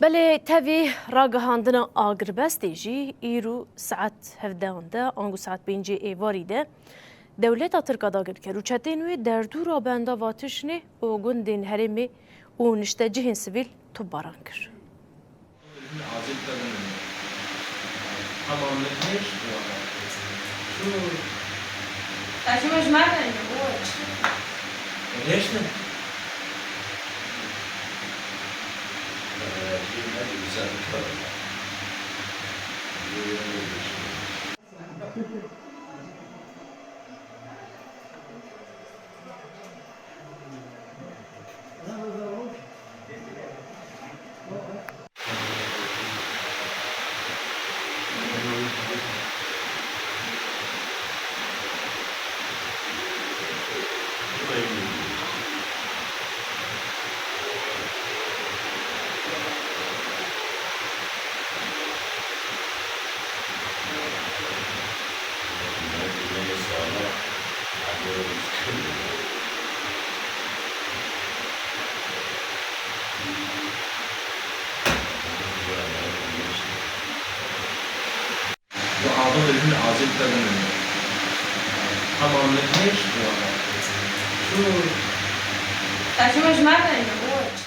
بله تاوی راگهاندن آگربستی جی ایرو ساعت 17 آنگو ساعت 5 ایواری ده دولت ترکا داگر کرد و چتینوی در دورا بنده واتشنه و گندین هرمی و نشته جهن سویل تو باران کرد. Adam ölümün acil tadını tamamlayıp ne iş bu adam? Şu... Taşıma jmarda yine bu.